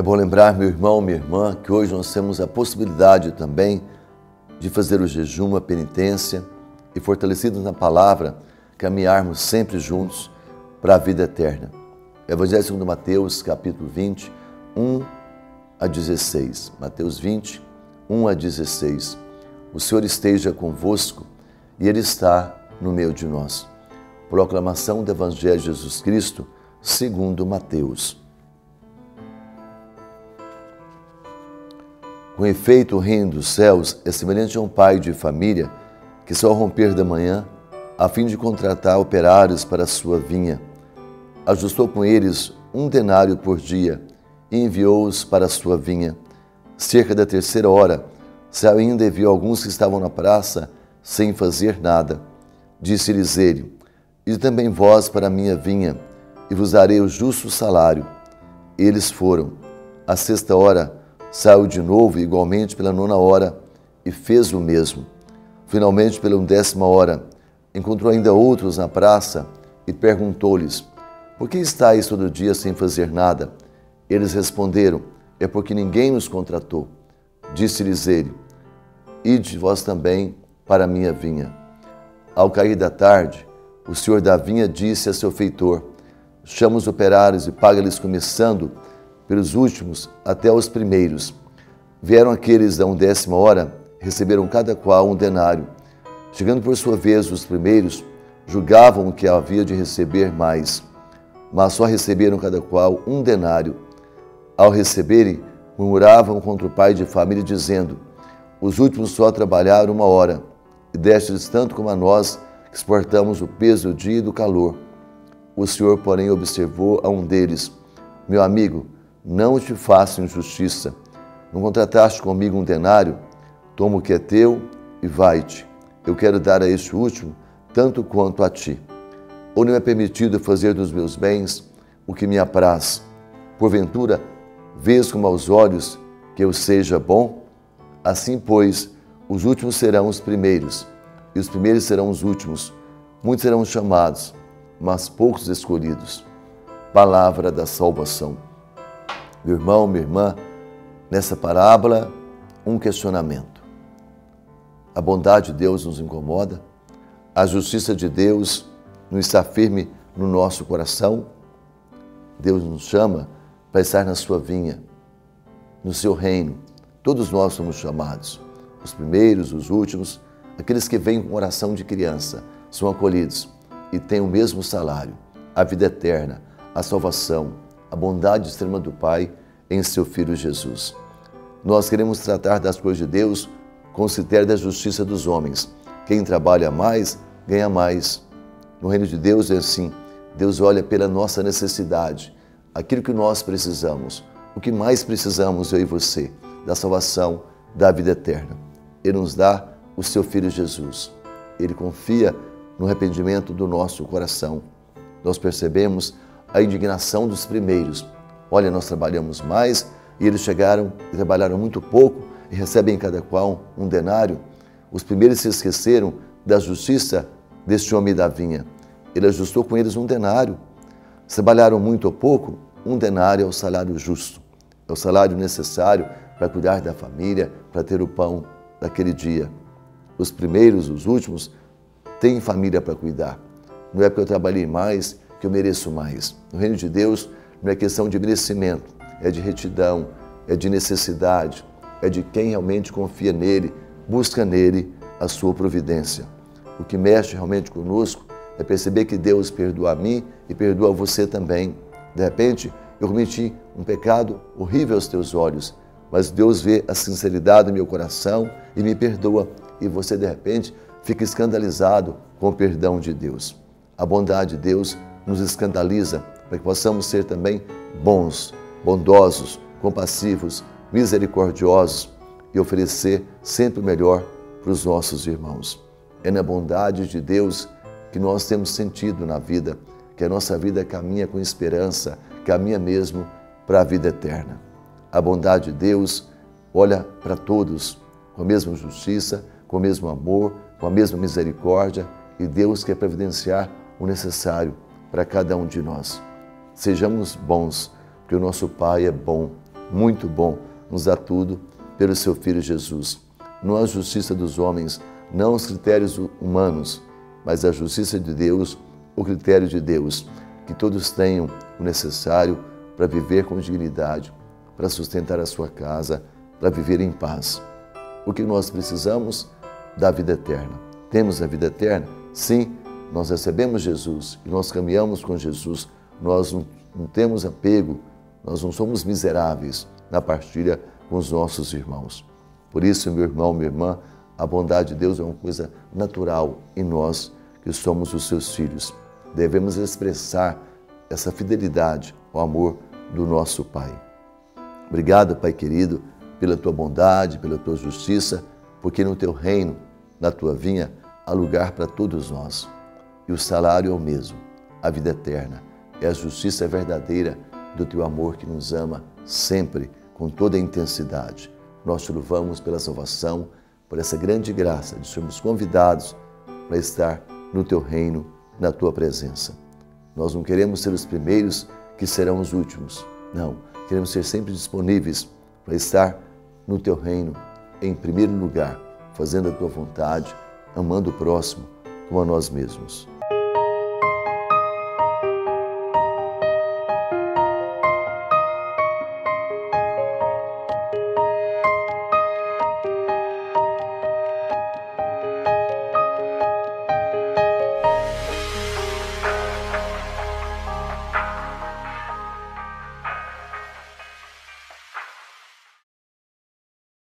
É bom lembrar, meu irmão, minha irmã, que hoje nós temos a possibilidade também de fazer o jejum, a penitência e, fortalecidos na palavra, caminharmos sempre juntos para a vida eterna. Evangelho segundo Mateus, capítulo 20, 1 a 16. Mateus 20, 1 a 16. O Senhor esteja convosco e Ele está no meio de nós. Proclamação do Evangelho de Jesus Cristo, segundo Mateus. Com efeito, o reino dos céus é semelhante a um pai de família que, só ao romper da manhã, a fim de contratar operários para a sua vinha, ajustou com eles 1 denário por dia e enviou-os para a sua vinha. Cerca da 3ª hora, saiu ainda e viu alguns que estavam na praça sem fazer nada. Disse-lhes ele: ide também vós para a minha vinha, e vos darei o justo salário. Eles foram. À 6ª hora, saiu de novo, igualmente pela 9ª hora, e fez o mesmo. Finalmente, pela 10ª hora, encontrou ainda outros na praça e perguntou-lhes: por que estáis todo dia sem fazer nada? Eles responderam: é porque ninguém nos contratou. Disse-lhes ele: ide vós também para a minha vinha. Ao cair da tarde, o senhor da vinha disse a seu feitor: chama os operários e paga-lhes começando pelos últimos até os primeiros. Vieram aqueles da 10ª hora, receberam cada qual 1 denário. Chegando por sua vez os primeiros, julgavam que havia de receber mais, mas só receberam cada qual 1 denário. Ao receberem, murmuravam contra o pai de família, dizendo: os últimos só trabalharam 1 hora, e deste-lhes tanto como a nós, que suportamos o peso do dia e do calor. O Senhor, porém, observou a um deles: meu amigo, não te faço injustiça. Não contrataste comigo 1 denário? Toma o que é teu e vai-te. Eu quero dar a este último tanto quanto a ti. Ou não é permitido fazer dos meus bens o que me apraz? Porventura, vês como aos olhos que eu seja bom? Assim, pois, os últimos serão os primeiros, e os primeiros serão os últimos. Muitos serão chamados, mas poucos escolhidos. Palavra da salvação. Meu irmão, minha irmã, nessa parábola, um questionamento. A bondade de Deus nos incomoda? A justiça de Deus não está firme no nosso coração? Deus nos chama para estar na sua vinha, no seu reino. Todos nós somos chamados. Os primeiros, os últimos, aqueles que vêm com oração de criança, são acolhidos e têm o mesmo salário, a vida eterna, a salvação, a bondade extrema do Pai em seu Filho Jesus. Nós queremos tratar das coisas de Deus com o critério da justiça dos homens. Quem trabalha mais, ganha mais. No reino de Deus é assim. Deus olha pela nossa necessidade, aquilo que nós precisamos. O que mais precisamos, eu e você, da salvação, da vida eterna. Ele nos dá o seu Filho Jesus. Ele confia no arrependimento do nosso coração. Nós percebemos a indignação dos primeiros. Olha, nós trabalhamos mais e eles chegaram e trabalharam muito pouco e recebem cada qual 1 denário. Os primeiros se esqueceram da justiça deste homem da vinha. Ele ajustou com eles 1 denário. Se trabalharam muito ou pouco, 1 denário é o salário justo. É o salário necessário para cuidar da família, para ter o pão daquele dia. Os primeiros, os últimos, têm família para cuidar. Não é porque eu trabalhei mais que eu mereço mais. No reino de Deus, não é questão de merecimento, é de retidão, é de necessidade, é de quem realmente confia nele, busca nele a sua providência. O que mexe realmente conosco é perceber que Deus perdoa a mim e perdoa você também. De repente, eu cometi um pecado horrível aos teus olhos, mas Deus vê a sinceridade do meu coração e me perdoa. E você, de repente, fica escandalizado com o perdão de Deus. A bondade de Deus nos escandaliza para que possamos ser também bons, bondosos, compassivos, misericordiosos e oferecer sempre o melhor para os nossos irmãos. É na bondade de Deus que nós temos sentido na vida, que a nossa vida caminha com esperança, caminha mesmo para a vida eterna. A bondade de Deus olha para todos com a mesma justiça, com o mesmo amor, com a mesma misericórdia, e Deus quer providenciar o necessário para cada um de nós. Sejamos bons, porque o nosso Pai é bom muito bom, nos dá tudo pelo seu Filho Jesus. Não a justiça dos homens, não os critérios humanos, mas a justiça de Deus, o critério de Deus, que todos tenham o necessário para viver com dignidade, para sustentar a sua casa, para viver em paz. O que nós precisamos? Da vida eterna. Temos a vida eterna? Sim, nós recebemos Jesus e nós caminhamos com Jesus. Nós não temos apego, nós não somos miseráveis na partilha com os nossos irmãos. Por isso, meu irmão, minha irmã, a bondade de Deus é uma coisa natural em nós, que somos os seus filhos. Devemos expressar essa fidelidade ao amor do nosso Pai. Obrigado, Pai querido, pela tua bondade, pela tua justiça, porque no teu reino, na tua vinha, há lugar para todos nós. E o salário é o mesmo, a vida eterna. É a justiça verdadeira do teu amor que nos ama sempre, com toda a intensidade. Nós te louvamos pela salvação, por essa grande graça de sermos convidados para estar no teu reino, na tua presença. Nós não queremos ser os primeiros que serão os últimos. Não, queremos ser sempre disponíveis para estar no teu reino, em primeiro lugar, fazendo a tua vontade, amando o próximo como a nós mesmos.